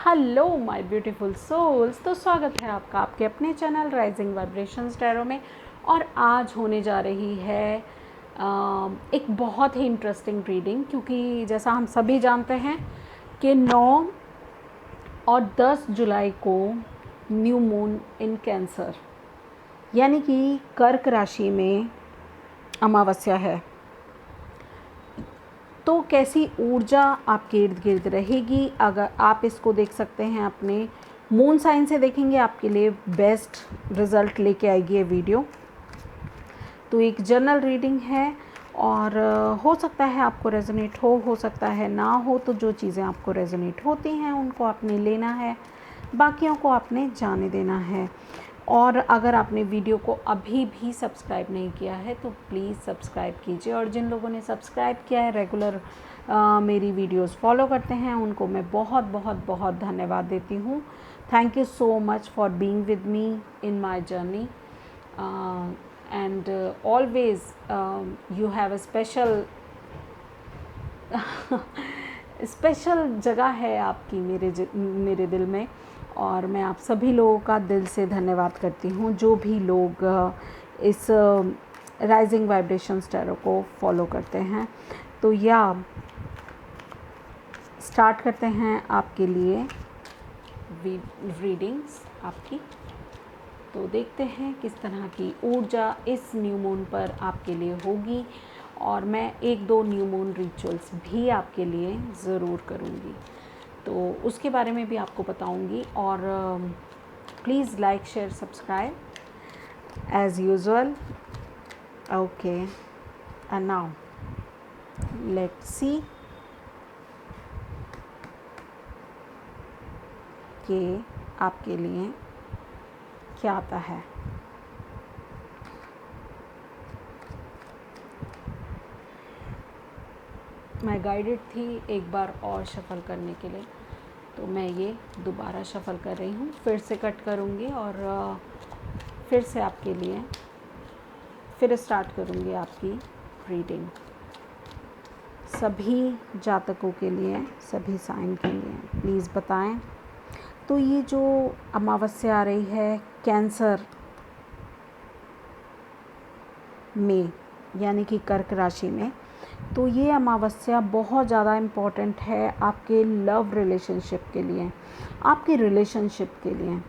Hello my beautiful souls. तो स्वागत है आपका आपके अपने चैनल राइजिंग वाइब्रेशंस टैरो में। और आज होने जा रही है एक बहुत ही इंटरेस्टिंग रीडिंग, क्योंकि जैसा हम सभी जानते हैं कि 9 और 10 जुलाई को न्यू मून इन कैंसर यानी कि कर्क राशि में अमावस्या है। तो कैसी ऊर्जा आपके इर्द गिर्द रहेगी, अगर आप इसको देख सकते हैं अपने मून साइन से देखेंगे, आपके लिए बेस्ट रिज़ल्ट लेके आएगी ये वीडियो। तो एक जनरल रीडिंग है और हो सकता है आपको रेजोनेट हो सकता है ना हो। तो जो चीज़ें आपको रेजोनेट होती हैं उनको आपने लेना है, बाकियों को आपने जाने देना है। और अगर आपने वीडियो को अभी भी सब्सक्राइब नहीं किया है तो प्लीज़ सब्सक्राइब कीजिए। और जिन लोगों ने सब्सक्राइब किया है, रेगुलर मेरी वीडियोस फॉलो करते हैं, उनको मैं बहुत बहुत बहुत धन्यवाद देती हूँ। Thank you so much for being with me in my journey and always you have a special जगह है आपकी मेरे दिल में। और मैं आप सभी लोगों का दिल से धन्यवाद करती हूँ जो भी लोग इस राइजिंग वाइब्रेशंस टैरो को फॉलो करते हैं। तो या स्टार्ट करते हैं आपके लिए रीडिंग्स आपकी। तो देखते हैं किस तरह की ऊर्जा इस न्यू मून पर आपके लिए होगी। और मैं 1-2 न्यू मून रिचुअल्स भी आपके लिए ज़रूर करूँगी, तो उसके बारे में भी आपको बताऊंगी। और please like share subscribe as usual. Okay, and now let's see कि आपके लिए क्या आता है। मैं गाइडेड थी एक बार और शफल करने के लिए, तो मैं ये दोबारा शफल कर रही हूँ, फिर से कट करूँगी और फिर से आपके लिए फिर स्टार्ट करूँगी आपकी रीडिंग। सभी जातकों के लिए, सभी साइन के लिए प्लीज़ बताएं। तो ये जो अमावस्या आ रही है कैंसर में यानी कि कर्क राशि में, तो ये अमावस्या बहुत ज़्यादा इम्पॉर्टेंट है आपके लव रिलेशनशिप के लिए, आपके रिलेशनशिप के लिए।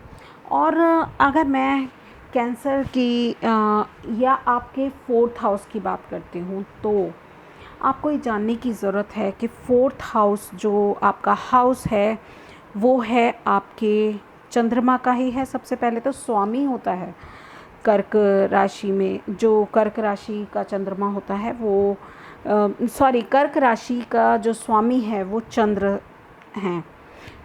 और अगर मैं कैंसर की या आपके 4th हाउस की बात करती हूँ, तो आपको ये जानने की ज़रूरत है कि 4th हाउस जो आपका हाउस है वो है आपके चंद्रमा का ही है। सबसे पहले तो स्वामी होता है कर्क राशि में, जो कर्क राशि का चंद्रमा होता है वो कर्क राशि का जो स्वामी है वो चंद्र हैं,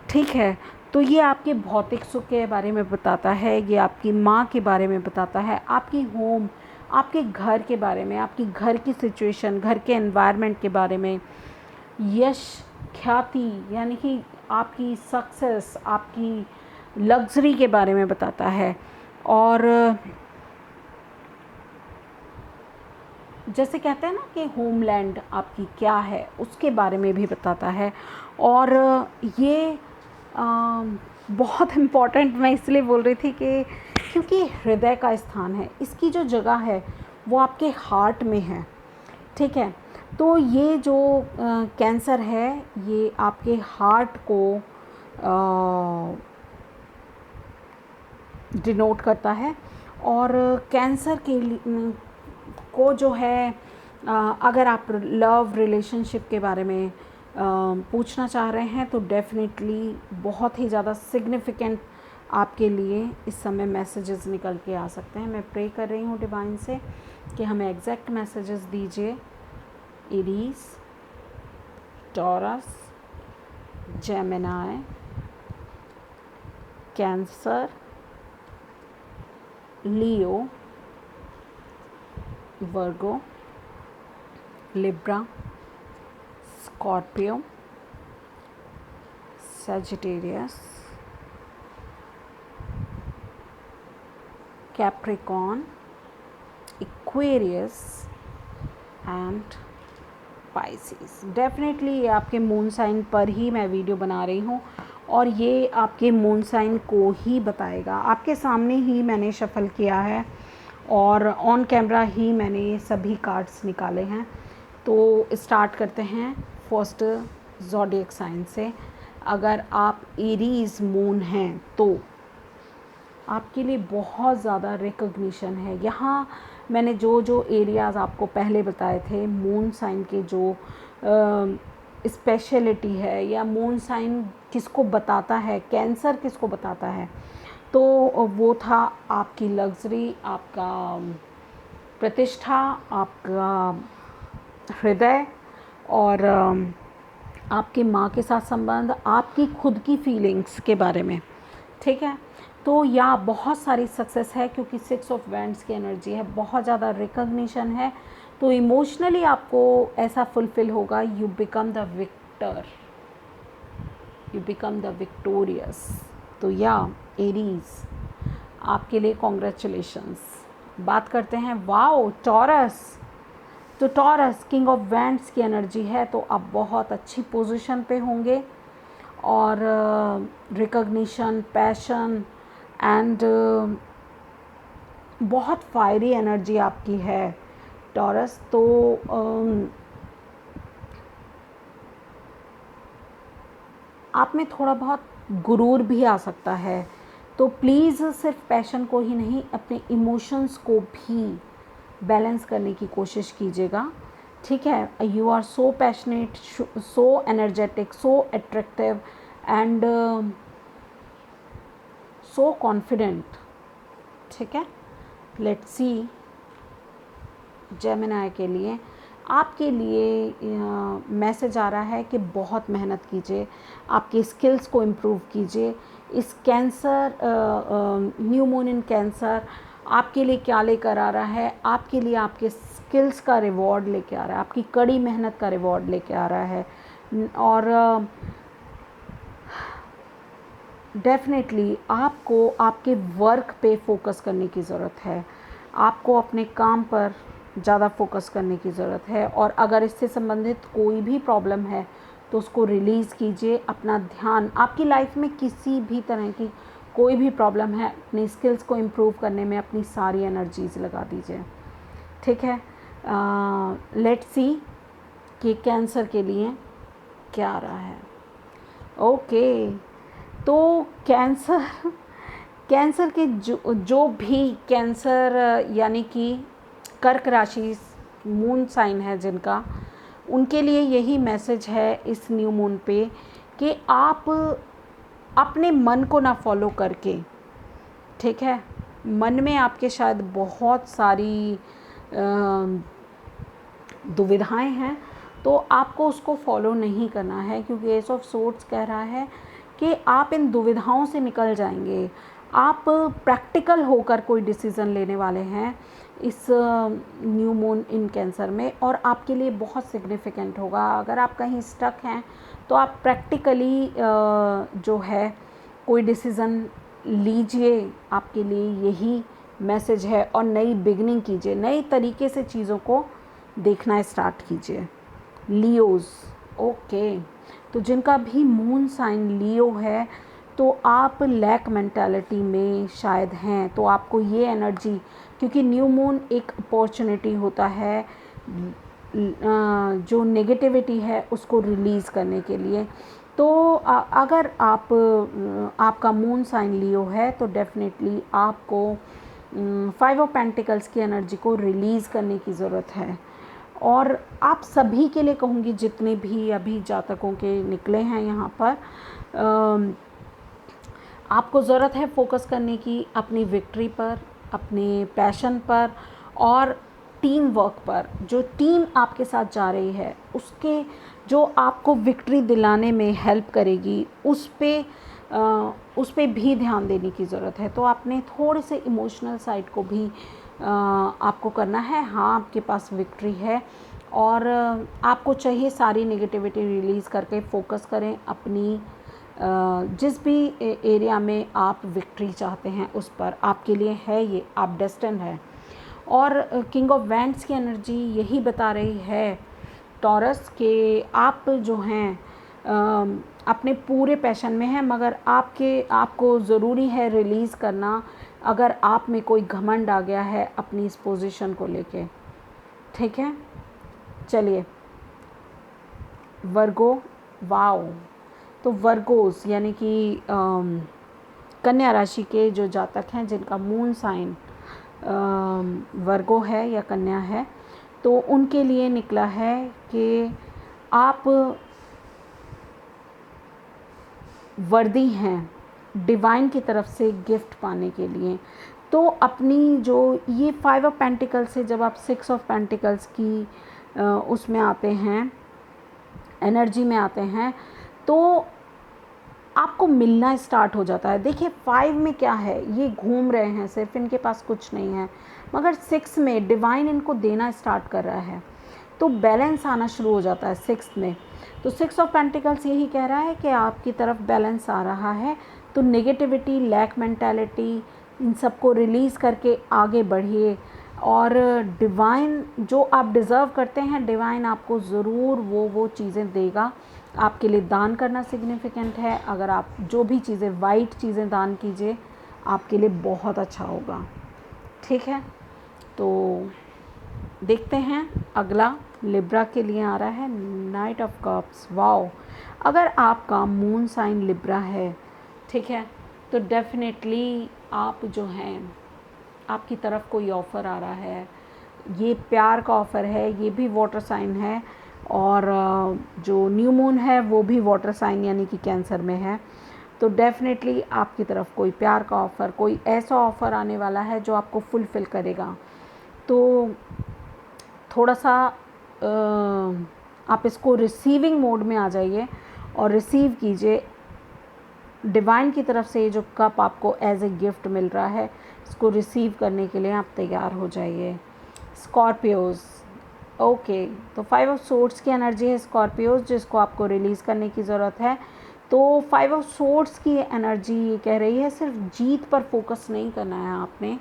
ठीक है। तो ये आपके भौतिक सुख के बारे में बताता है, ये आपकी माँ के बारे में बताता है, आपकी होम, आपके घर के बारे में, आपकी घर की सिचुएशन, घर के एनवायरनमेंट के बारे में, यश ख्याति यानी कि आपकी सक्सेस, आपकी लग्जरी के बारे में बताता है। और जैसे कहते हैं ना कि होमलैंड आपकी क्या है, उसके बारे में भी बताता है। और ये बहुत इम्पॉर्टेंट मैं इसलिए बोल रही थी कि क्योंकि हृदय का स्थान है, इसकी जो जगह है वो आपके हार्ट में है, ठीक है। तो ये जो कैंसर है ये आपके हार्ट को डिनोट करता है। और कैंसर के को जो है अगर आप लव रिलेशनशिप के बारे में पूछना चाह रहे हैं तो डेफिनेटली बहुत ही ज़्यादा सिग्निफिकेंट आपके लिए इस समय मैसेजेस निकल के आ सकते हैं। मैं प्रे कर रही हूँ डिवाइन से कि हमें एग्जैक्ट मैसेजेस दीजिए। Aries, taurus, Gemini, cancer, Leo, Virgo, Libra, Scorpio, Sagittarius, Capricorn, Aquarius and Pisces. Definitely ये आपके मून साइन पर ही मैं वीडियो बना रही हूँ और ये आपके मून साइन को ही बताएगा। आपके सामने ही मैंने शफल किया है और ऑन कैमरा ही मैंने सभी कार्ड्स निकाले हैं। तो स्टार्ट करते हैं फर्स्ट ज़ोडिएक साइन से। अगर आप एरीज मून हैं तो आपके लिए बहुत ज़्यादा रिकग्निशन है। यहाँ मैंने जो जो एरियाज़ आपको पहले बताए थे, मून साइन के जो स्पेशलिटी है या मून साइन किसको बताता है, कैंसर किसको बताता है, तो वो था आपकी लग्जरी, आपका प्रतिष्ठा, आपका हृदय और आपकी माँ के साथ संबंध, आपकी खुद की फीलिंग्स के बारे में। ठीक है, तो या बहुत सारी सक्सेस है क्योंकि 6 ऑफ वैंड्स की एनर्जी है, बहुत ज़्यादा रिकग्निशन है। तो इमोशनली आपको ऐसा फुलफिल होगा, you become the victor, you become the victorious. तो या एरीज आपके लिए कॉन्ग्रेचुलेशंस। बात करते हैं वाओ टॉरस। तो टॉरस किंग ऑफ वैंड्स की एनर्जी है, तो आप बहुत अच्छी पोजीशन पे होंगे और रिकग्निशन, पैशन एंड बहुत फायरी एनर्जी आपकी है टॉरस। तो आप में थोड़ा बहुत गुरूर भी आ सकता है, तो प्लीज़ सिर्फ पैशन को ही नहीं, अपने इमोशंस को भी बैलेंस करने की कोशिश कीजिएगा। ठीक है, you are so passionate, so energetic, so attractive and so confident. ठीक है, लेट्स सी जेमिनी के लिए। आपके लिए मैसेज आ रहा है कि बहुत मेहनत कीजिए, आपकी स्किल्स को इम्प्रूव कीजिए। इस cancer new moon in cancer आपके लिए क्या लेकर आ रहा है? आपके लिए आपके स्किल्स का रिवॉर्ड लेके आ रहा है, आपकी कड़ी मेहनत का रिवॉर्ड लेके आ रहा है। और डेफिनेटली आपको आपके वर्क पे फोकस करने की ज़रूरत है, आपको अपने काम पर ज़्यादा फोकस करने की ज़रूरत है। और अगर इससे संबंधित कोई भी प्रॉब्लम है तो उसको रिलीज़ कीजिए। अपना ध्यान, आपकी लाइफ में किसी भी तरह की कोई भी प्रॉब्लम है, अपनी स्किल्स को इम्प्रूव करने में अपनी सारी एनर्जीज़ लगा दीजिए। ठीक है, लेट्स सी कि कैंसर के लिए क्या आ रहा है। ओके, तो कैंसर के जो भी कैंसर यानी कि कर्क राशि मून साइन है जिनका, उनके लिए यही मैसेज है इस न्यू मून पे कि आप अपने मन को ना फॉलो करके, ठीक है, मन में आपके शायद बहुत सारी दुविधाएं हैं, तो आपको उसको फॉलो नहीं करना है, क्योंकि एस ऑफ सोर्ड्स कह रहा है कि आप इन दुविधाओं से निकल जाएंगे। आप प्रैक्टिकल होकर कोई डिसीज़न लेने वाले हैं इस न्यू मून इन कैंसर में, और आपके लिए बहुत सिग्निफिकेंट होगा। अगर आप कहीं स्टक हैं तो आप प्रैक्टिकली जो है कोई डिसीज़न लीजिए, आपके लिए यही मैसेज है। और नई बिगनिंग कीजिए, नए तरीके से चीज़ों को देखना स्टार्ट कीजिए। लियोज़, ओके, तो जिनका भी मून साइन लियो है तो आप लैक मेंटालिटी में शायद हैं, तो आपको ये एनर्जी, क्योंकि न्यू मून एक अपॉर्चुनिटी होता है जो नेगेटिविटी है उसको रिलीज़ करने के लिए। तो अगर आपका मून साइन लियो है तो डेफिनेटली आपको 5 ऑफ पेंटिकल्स की एनर्जी को रिलीज़ करने की ज़रूरत है। और आप सभी के लिए कहूँगी, जितने भी अभी जातकों के निकले हैं यहाँ पर, आपको ज़रूरत है फोकस करने की अपनी विक्ट्री पर, अपने पैशन पर और टीम वर्क पर। जो टीम आपके साथ जा रही है उसके जो आपको विक्ट्री दिलाने में हेल्प करेगी उस पे भी ध्यान देने की ज़रूरत है। तो आपने थोड़े से इमोशनल साइड को भी आपको करना है। हाँ, आपके पास विक्ट्री है और आपको चाहिए सारी नेगेटिविटी रिलीज़ करके फोकस करें अपनी जिस भी एरिया में आप विक्ट्री चाहते हैं उस पर। आपके लिए है ये, आप डेस्टिन्ड है। और किंग ऑफ वैंड्स की एनर्जी यही बता रही है टॉरस के आप जो हैं अपने पूरे पैशन में हैं, मगर आपको ज़रूरी है रिलीज़ करना अगर आप में कोई घमंड आ गया है अपनी इस पोजीशन को लेके। ठीक है, चलिए वर्गो। वाओ, तो वर्गोस यानी कि कन्या राशि के जो जातक हैं जिनका मून साइन वर्गो है या कन्या है, तो उनके लिए निकला है कि आप वर्दी हैं डिवाइन की तरफ से गिफ्ट पाने के लिए। तो अपनी जो ये 5 ऑफ पेंटिकल्स से जब आप 6 ऑफ पेंटिकल्स की उसमें आते हैं, एनर्जी में आते हैं, तो आपको मिलना स्टार्ट हो जाता है। देखिए 5 में क्या है, ये घूम रहे हैं सिर्फ, इनके पास कुछ नहीं है, मगर 6 में डिवाइन इनको देना स्टार्ट कर रहा है, तो बैलेंस आना शुरू हो जाता है 6 में। तो 6 ऑफ पेंटिकल्स यही कह रहा है कि आपकी तरफ बैलेंस आ रहा है। तो नेगेटिविटी, लैक मेंटालिटी, इन सबको रिलीज़ करके आगे बढ़िए, और डिवाइन जो आप डिज़र्व करते हैं, डिवाइन आपको ज़रूर वो चीज़ें देगा। आपके लिए दान करना सिग्निफिकेंट है। अगर आप जो भी चीज़ें, वाइट चीज़ें दान कीजिए, आपके लिए बहुत अच्छा होगा। ठीक है, तो देखते हैं अगला लिब्रा के लिए आ रहा है नाइट ऑफ कप्स। वाओ, अगर आपका मून साइन लिब्रा है, ठीक है, तो डेफिनेटली आप जो हैं, आपकी तरफ कोई ऑफ़र आ रहा है, ये प्यार का ऑफ़र है, ये भी वाटर साइन है, और जो न्यू मून है वो भी वाटर साइन यानी कि कैंसर में है। तो डेफिनेटली आपकी तरफ कोई प्यार का ऑफ़र, कोई ऐसा ऑफ़र आने वाला है जो आपको फुलफ़िल करेगा। तो थोड़ा सा आप इसको रिसीविंग मोड में आ जाइए और रिसीव कीजिए। डिवाइन की तरफ से जो कप आपको एज ए गिफ्ट मिल रहा है, इसको रिसीव करने के लिए आप तैयार हो जाइए। स्कॉर्पियोज़, ओके, तो 5 ऑफ सोर्ड्स की एनर्जी है स्कॉर्पियोज़, जिसको आपको रिलीज़ करने की ज़रूरत है। तो 5 ऑफ सोर्ड्स की एनर्जी ये कह रही है सिर्फ जीत पर फोकस नहीं करना है आपने,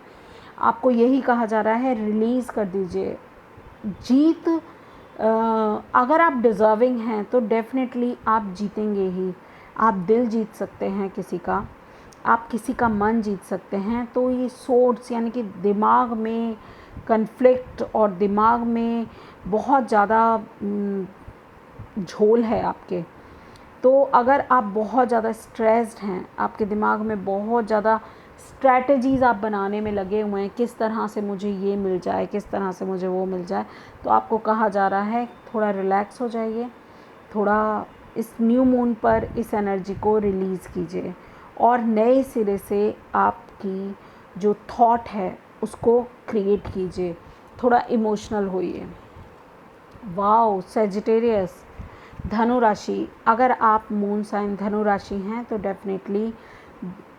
आपको यही कहा जा रहा है रिलीज़ कर दीजिए। जीत अगर आप डिज़र्विंग हैं तो डेफिनेटली आप जीतेंगे ही। आप दिल जीत सकते हैं किसी का, आप किसी का मन जीत सकते हैं। तो ये सोर्ड्स यानी कि दिमाग में कन्फ्लिक्ट और दिमाग में बहुत ज़्यादा झोल है आपके। तो अगर आप बहुत ज़्यादा स्ट्रेस्ड हैं, आपके दिमाग में बहुत ज़्यादा स्ट्रैटेजीज़ आप बनाने में लगे हुए हैं, किस तरह से मुझे ये मिल जाए, किस तरह से मुझे वो मिल जाए, तो आपको कहा जा रहा है थोड़ा रिलैक्स हो जाइए, थोड़ा इस न्यू मून पर इस एनर्जी को रिलीज़ कीजिए और नए सिरे से आपकी जो थॉट है उसको क्रिएट कीजिए, थोड़ा इमोशनल होइए। वाओ, सेजिटेरियस, धनु राशि, अगर आप मून साइन धनु राशि हैं तो डेफिनेटली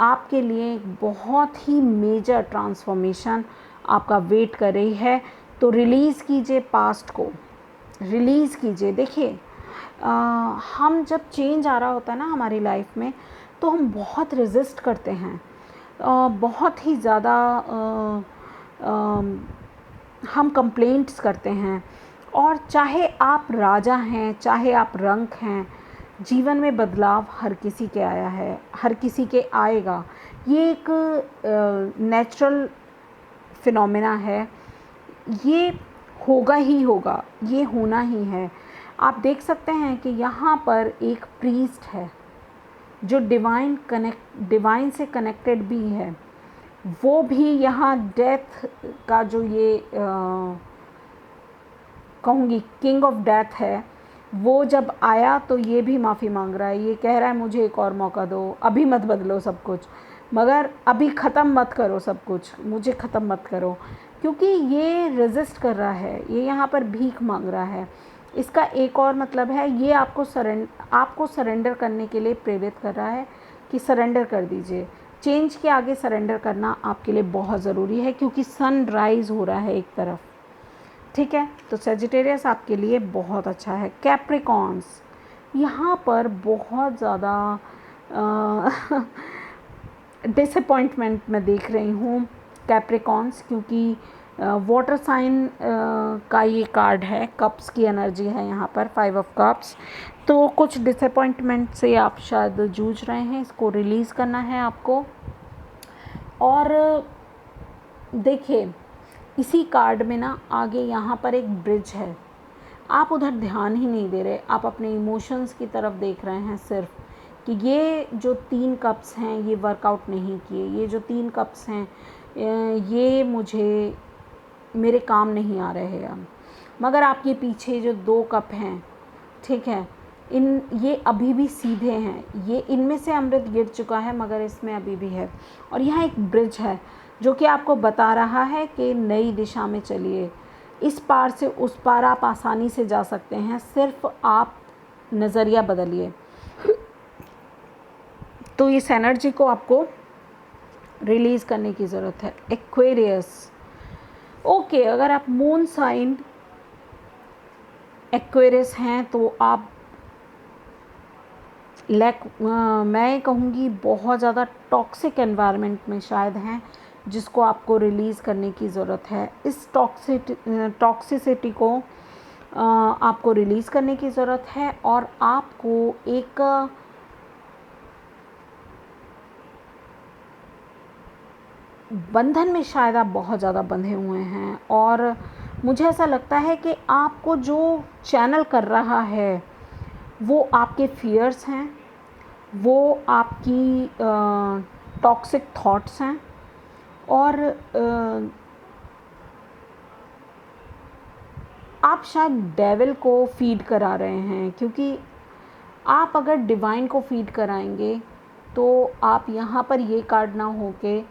आपके लिए बहुत ही मेजर ट्रांसफॉर्मेशन आपका वेट कर रही है। तो रिलीज़ कीजिए पास्ट को, रिलीज़ कीजिए। देखिए हम जब चेंज आ रहा होता है ना हमारी लाइफ में, तो हम बहुत रेजिस्ट करते हैं, बहुत ही ज़्यादा हम कंप्लेंट्स करते हैं। और चाहे आप राजा हैं, चाहे आप रंक हैं, जीवन में बदलाव हर किसी के आया है, हर किसी के आएगा। ये एक नेचुरल फिनोमेना है, ये होगा ही होगा, ये होना ही है। आप देख सकते हैं कि यहाँ पर एक प्रीस्ट है जो डिवाइन से कनेक्टेड भी है, वो भी यहाँ डेथ का जो ये कहूँगी किंग ऑफ डेथ है, वो जब आया तो ये भी माफ़ी मांग रहा है। ये कह रहा है मुझे एक और मौका दो, अभी मत बदलो सब कुछ, मगर अभी ख़त्म मत करो सब कुछ, मुझे ख़त्म मत करो, क्योंकि ये रेजिस्ट कर रहा है, ये यहाँ पर भीख मांग रहा है। इसका एक और मतलब है, ये आपको सरेंडर करने के लिए प्रेरित कर रहा है कि सरेंडर कर दीजिए। चेंज के आगे सरेंडर करना आपके लिए बहुत ज़रूरी है, क्योंकि सन राइज़ हो रहा है एक तरफ। ठीक है, तो सेजिटेरियस आपके लिए बहुत अच्छा है। कैप्रिकॉर्न्स, यहाँ पर बहुत ज़्यादा डिसअपॉइंटमेंट मैं देख रही हूँ कैप्रिकॉर्न्स, क्योंकि वाटर साइन का ये कार्ड है, कप्स की एनर्जी है यहाँ पर, 5 ऑफ कप्स। तो कुछ डिसअपॉइंटमेंट से आप शायद जूझ रहे हैं, इसको रिलीज़ करना है आपको। और देखिए इसी कार्ड में ना आगे यहाँ पर एक ब्रिज है, आप उधर ध्यान ही नहीं दे रहे, आप अपने इमोशंस की तरफ देख रहे हैं सिर्फ कि ये जो 3 कप्स हैं ये वर्कआउट नहीं किए, ये जो 3 कप्स हैं ये मुझे मेरे काम नहीं आ रहे हैं। मगर आपके पीछे जो 2 कप हैं, ठीक है, ये अभी भी सीधे हैं, ये इनमें से अमृत गिर चुका है मगर इसमें अभी भी है। और यहाँ एक ब्रिज है जो कि आपको बता रहा है कि नई दिशा में चलिए, इस पार से उस पार आप आसानी से जा सकते हैं, सिर्फ आप नज़रिया बदलिए। तो इस एनर्जी को आपको रिलीज़ करने की ज़रूरत है। एक्वेरियस, ओके, अगर आप मून साइन एक्वेरियस हैं तो आप मैं कहूँगी बहुत ज़्यादा टॉक्सिक एनवायरनमेंट में शायद हैं, जिसको आपको रिलीज़ करने की ज़रूरत है। इस टॉक्सिसिटी को आपको रिलीज़ करने की ज़रूरत है और आपको एक बंधन में शायद आप बहुत ज़्यादा बंधे हुए हैं और मुझे ऐसा लगता है कि आपको जो चैनल कर रहा है वो आपके फियर्स हैं, वो आपकी टॉक्सिक थॉट्स हैं और आप शायद डेविल को फीड करा रहे हैं, क्योंकि आप अगर डिवाइन को फीड कराएंगे तो आप यहाँ पर ये कार्ड ना हो के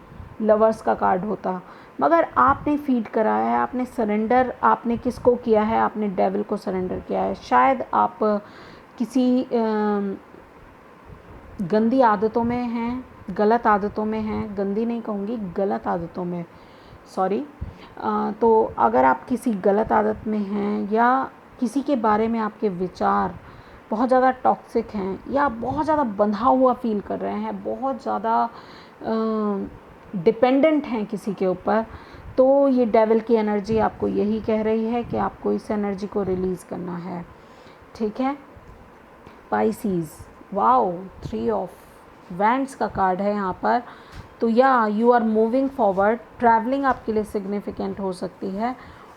लवर्स का कार्ड होता, मगर आपने फीड कराया है, आपने सरेंडर आपने किसको किया है, आपने डेविल को सरेंडर किया है। शायद आप किसी गंदी आदतों में हैं, गलत आदतों में हैं, गंदी नहीं कहूँगी, गलत आदतों में, सॉरी। तो अगर आप किसी गलत आदत में हैं या किसी के बारे में आपके विचार बहुत ज़्यादा टॉक्सिक हैं या बहुत ज़्यादा बंधा हुआ फील कर रहे हैं, बहुत ज़्यादा डिपेंडेंट हैं किसी के ऊपर, तो ये डेविल की एनर्जी आपको यही कह रही है कि आपको इस एनर्जी को रिलीज़ करना है, ठीक है। पाइसीज़, वाओ, 3 ऑफ वैंड्स का कार्ड है यहाँ पर। तो या you are moving forward, travelling आपके लिए सिग्निफिकेंट हो सकती है।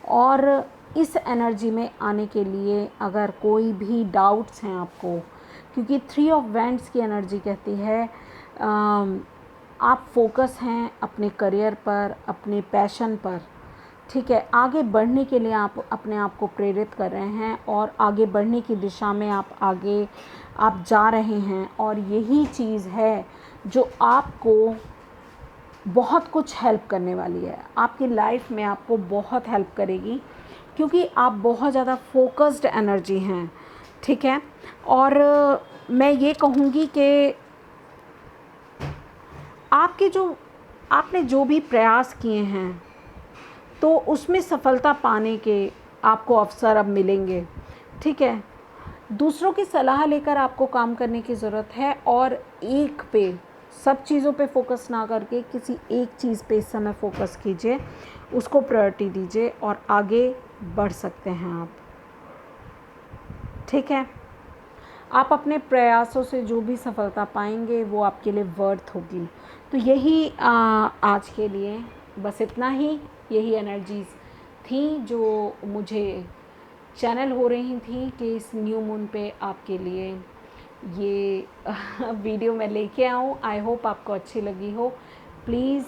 और इस एनर्जी में आने के लिए अगर कोई भी डाउट्स हैं आपको, क्योंकि 3 ऑफ वैंड्स की एनर्जी कहती है आप फोकस हैं अपने करियर पर, अपने पैशन पर, ठीक है, आगे बढ़ने के लिए आप अपने आप को प्रेरित कर रहे हैं और आगे बढ़ने की दिशा में आप जा रहे हैं। और यही चीज़ है जो आपको बहुत कुछ हेल्प करने वाली है, आपकी लाइफ में आपको बहुत हेल्प करेगी, क्योंकि आप बहुत ज़्यादा फोकस्ड एनर्जी हैं, ठीक है। और मैं ये कहूँगी कि आपने जो भी प्रयास किए हैं तो उसमें सफलता पाने के आपको अवसर अब मिलेंगे, ठीक है। दूसरों की सलाह लेकर आपको काम करने की ज़रूरत है और एक पे, सब चीज़ों पे फोकस ना करके किसी एक चीज़ पे इस समय फोकस कीजिए, उसको प्रायोरिटी दीजिए और आगे बढ़ सकते हैं आप, ठीक है। आप अपने प्रयासों से जो भी सफलता पाएंगे वो आपके लिए वर्थ होगी। तो यही आज के लिए बस इतना ही, यही एनर्जीज़ थी जो मुझे चैनल हो रही थी कि इस न्यू मून पे आपके लिए ये वीडियो मैं लेके आऊँ। आई होप आपको अच्छी लगी हो। प्लीज़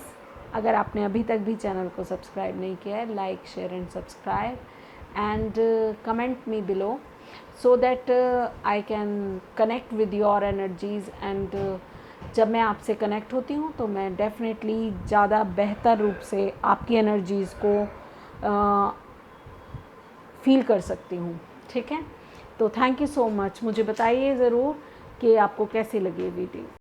अगर आपने अभी तक भी चैनल को सब्सक्राइब नहीं किया है, like, share and subscribe and comment me below so that I can connect with your energies and जब मैं आपसे कनेक्ट होती हूँ तो मैं डेफिनेटली ज़्यादा बेहतर रूप से आपकी एनर्जीज़ को फील कर सकती हूँ, ठीक है। तो थैंक यू सो मच। मुझे बताइए ज़रूर कि आपको कैसी लगी वीडियो।